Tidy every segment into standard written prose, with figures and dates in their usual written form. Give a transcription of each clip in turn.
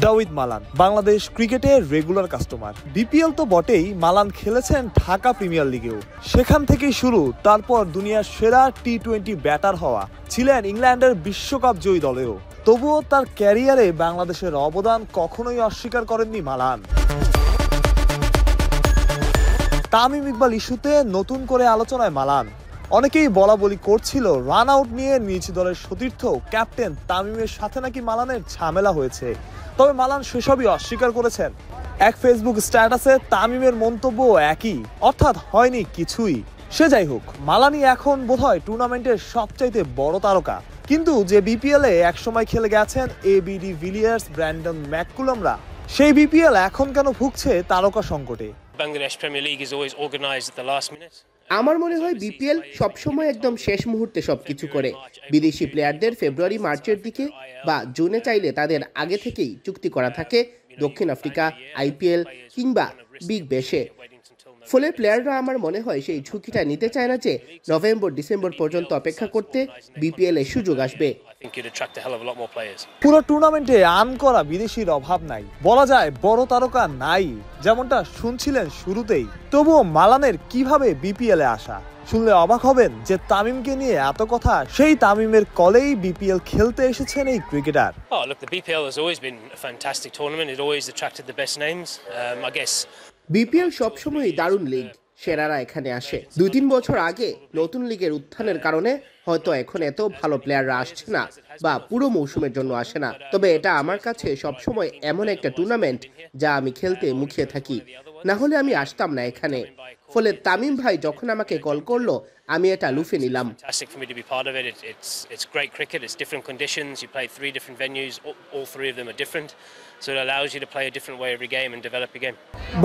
দাউদ Malan Bangladesh ক্রিকেটের regular customer. BPL তো বটেই, মালান খেলেছেন ঢাকা প্রিমিয়ার লিগেও। সেখান থেকেই শুরু, তারপর দুনিয়ার সেরা টি-20 ব্যাটার হওয়া, ছিলেন ইংল্যান্ডের বিশ্বকাপ জয়ী দলেও। তবুও তার ক্যারিয়ারে বাংলাদেশের অবদান কখনোই অস্বীকার করেননি মালান। তামিম ইকবাল ইস্যুতে নতুন করে আলোচনায় মালান। অনেকেই বলা বলি করছিল রান আউট নিয়ে নিজ দলের সতীর্থ ক্যাপ্টেন তামিমের সাথে নাকি মালানের ঝামেলা হয়েছে, তবে মালান সেসবই অস্বীকার করেছেন। এক ফেসবুক স্ট্যাটাসে তামিমের মন্তব্য একই, অর্থাৎ হয়নি কিছুই। সে যাই হোক, মালানই এখন বোধহয় টুর্নামেন্টের সবচাইতে বড় তারকা। কিন্তু যে বিপিএল এ একসময় খেলে গেছেন এবি ডিভিলিয়ার্স, ব্র্যান্ডন ম্যাককুলামরা, সেই বিপিএল এখন কেন ভুগছে তারকা সংকটে? Bangladesh Premier League is always organised at the last minute. আমার মনে হয় বিপিএল সবসময় একদম শেষ মুহূর্তে সবকিছু করে। বিদেশি প্লেয়ারদের ফেব্রুয়ারি মার্চের দিকে বা জুনে চাইলে তাদের আগে থেকেই চুক্তি করা থাকে দক্ষিণ আফ্রিকা, আইপিএল কিংবা বিগ ব্যাশে। ফলে প্লেয়াররা আমার মনে হয় সেই ঝুঁকিটা নিতে চায় না যে নভেম্বর ডিসেম্বর পর্যন্ত অপেক্ষা করতে বিপিএল এ সুযোগ আসবে। পুরো টুর্নামেন্টে আর্ন করা বিদেশির অভাব নাই, বলা যায় বড় তারকা নাই, যেমনটা শুনছিলেন শুরুতেই। তবুও মালানের কিভাবে বিপিএল এ আসা শুনলে অবাক হবেন যে তামিমকে নিয়ে এত কথা, সেই তামিমের কলেই বিপিএল খেলতে এসেছেন এই cricketer. Oh, look, the BPL has always been a fantastic tournament. It always attracted the best names. I guess BPL সবসময়ই দারুণ লিগ, সেরারা এখানে আসে। 2-3 বছর আগে নতুন লিগের উত্থানের কারণে হয়তো এখন এত ভালো প্লেয়াররা আসছে না বা পুরো মৌসুমের জন্য আসে না। তবে এটা আমার কাছে সবসময় এমন একটা টুর্নামেন্ট যা আমি খেলতে মুখিয়ে থাকি, না হলে আমি আসতাম না এখানে। ফলে তামিম ভাই যখন আমাকে কল করলো, আমি এটা লুফে নিলাম।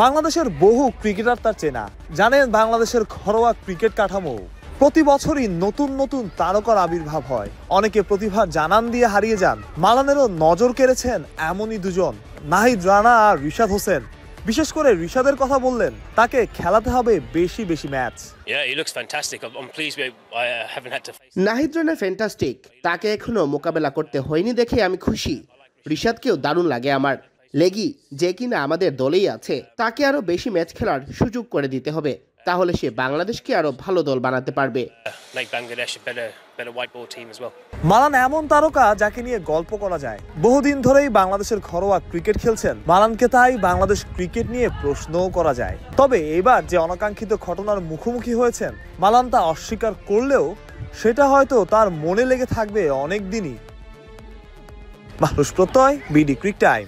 বাংলাদেশের বহু ক্রিকেটার তার চেনা, জানেন বাংলাদেশের ঘরোয়া ক্রিকেট কাঠামো। প্রতি বছরই নতুন নতুন তারকার আবির্ভাব হয়, অনেকে প্রতিভা জানান দিয়ে হারিয়ে যান। মালানেরও নজর কেড়েছেন এমনই দুজন, নাহিদ রানা আর রিশাদ হোসেন। বিশেষ করে রিশাদের কথা বললেন, তাকে খেলাতে হবে বেশি বেশি ম্যাচ। নাহিদ রানা ফ্যান্টাস্টিক, তাকে এখনো মোকাবেলা করতে হয়নি দেখে আমি খুশি। রিশাদকেও দারুণ লাগে আমার। লেগি যে কিনা আমাদের দলেই আছে, তাকে আরো বেশি ম্যাচ খেলার সুযোগ করে দিতে হবে, তাহলে সে বাংলাদেশকে আরো ভালো দল বানাতে পারবে। মালান এমন তারকা যাকে নিয়ে গল্প করা যায়। বহুদিন ধরেই বাংলাদেশের ঘরোয়া ক্রিকেট খেলছেন মালানকে, তাই বাংলাদেশ ক্রিকেট নিয়ে প্রশ্নও করা যায়। তবে এবার যে অনাকাঙ্ক্ষিত ঘটনার মুখোমুখি হয়েছেন, মালান তা অস্বীকার করলেও সেটা হয়তো তার মনে লেগে থাকবে অনেক দিনই। মাহরুজ প্রত্যয়, বিডি ক্রিক টাইম।